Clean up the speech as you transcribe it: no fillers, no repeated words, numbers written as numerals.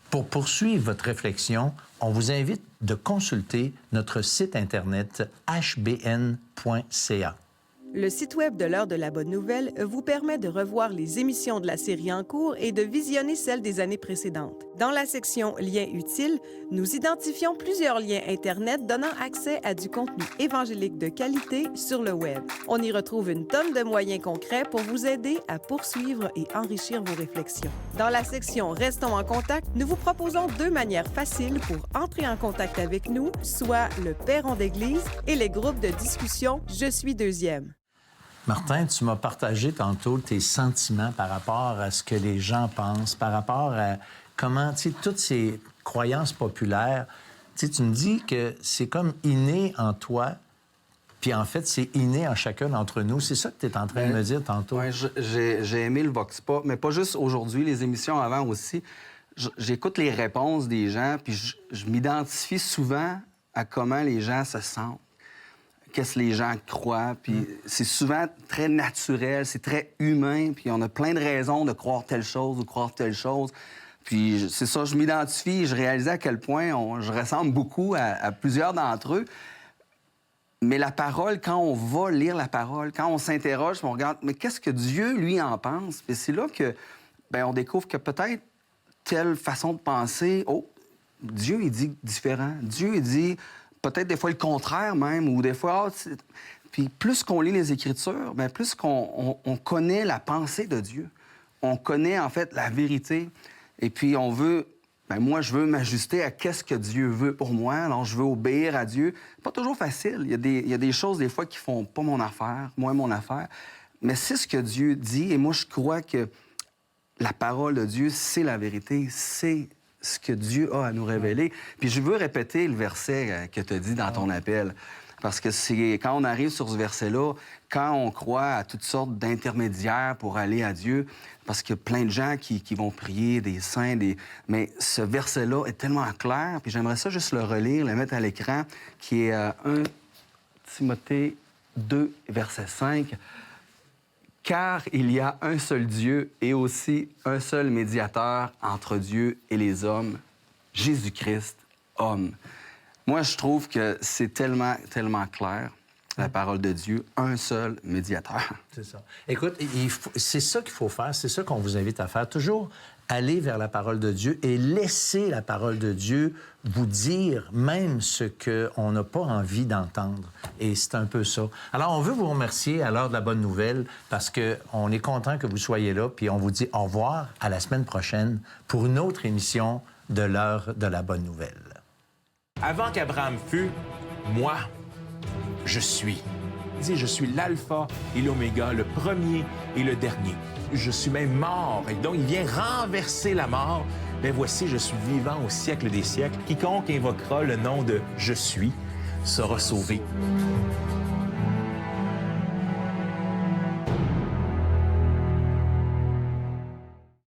Pour poursuivre votre réflexion, on vous invite de consulter notre site Internet hbn.ca. Le site web de l'Heure de la Bonne Nouvelle vous permet de revoir les émissions de la série en cours et de visionner celles des années précédentes. Dans la section Liens utiles, nous identifions plusieurs liens Internet donnant accès à du contenu évangélique de qualité sur le web. On y retrouve une tonne de moyens concrets pour vous aider à poursuivre et enrichir vos réflexions. Dans la section Restons en contact, nous vous proposons 2 manières faciles pour entrer en contact avec nous, soit le Perron d'Église et les groupes de discussion Je suis deuxième. Martin, tu m'as partagé tantôt tes sentiments par rapport à ce que les gens pensent, par rapport à comment, tu sais, toutes ces croyances populaires. Tu sais, tu me dis que c'est comme inné en toi, puis en fait, c'est inné en chacun d'entre nous. C'est ça que tu es en train de me dire tantôt. Oui, j'ai aimé le Vox Pop, mais pas juste aujourd'hui, les émissions avant aussi. J'écoute les réponses des gens, puis je m'identifie souvent à comment les gens se sentent. Qu'est-ce que les gens croient, puis c'est souvent très naturel, c'est très humain, puis on a plein de raisons de croire telle chose ou croire telle chose. Puis c'est ça, je m'identifie, je réalisais à quel point je ressemble beaucoup à plusieurs d'entre eux. Mais la parole, quand on va lire la parole, quand on s'interroge, on regarde, mais qu'est-ce que Dieu, lui, en pense? Puis c'est là que, bien, on découvre que peut-être telle façon de penser, oh, Dieu, il dit différent. Dieu, il dit peut-être des fois le contraire même, ou des fois... Puis plus qu'on lit les Écritures, bien, plus qu'on connaît la pensée de Dieu. On connaît, en fait, la vérité. Et puis, on veut... Bien, moi, je veux m'ajuster à qu'est-ce que Dieu veut pour moi. Alors, je veux obéir à Dieu. Pas toujours facile. Il y a des choses, des fois, qui font pas mon affaire, moi, mon affaire. Mais c'est ce que Dieu dit. Et moi, je crois que la parole de Dieu, c'est la vérité. C'est ce que Dieu a à nous révéler. Puis je veux répéter le verset que tu as dit dans ton appel. Parce que c'est quand on arrive sur ce verset-là, quand on croit à toutes sortes d'intermédiaires pour aller à Dieu, parce qu'il y a plein de gens qui vont prier, des saints, mais ce verset-là est tellement clair, puis j'aimerais ça juste le relire, le mettre à l'écran, qui est 1 Timothée 2, verset 5. « Car il y a un seul Dieu et aussi un seul médiateur entre Dieu et les hommes, Jésus-Christ, homme. » Moi, je trouve que c'est tellement, tellement clair, la parole de Dieu, un seul médiateur. C'est ça. Écoute, c'est ça qu'il faut faire, c'est ça qu'on vous invite à faire. Toujours aller vers la parole de Dieu et laisser la parole de Dieu vous dire même ce qu'on n'a pas envie d'entendre. Et c'est un peu ça. Alors, on veut vous remercier à l'heure de la bonne nouvelle parce qu'on est content que vous soyez là, puis on vous dit au revoir à la semaine prochaine pour une autre émission de l'heure de la bonne nouvelle. Avant qu'Abraham fût, moi, je suis. Dis, je suis l'alpha et l'oméga, le premier et le dernier. Je suis même mort, et donc il vient renverser la mort. Mais voici, je suis vivant au siècle des siècles. Quiconque invoquera le nom de « Je suis » sera sauvé.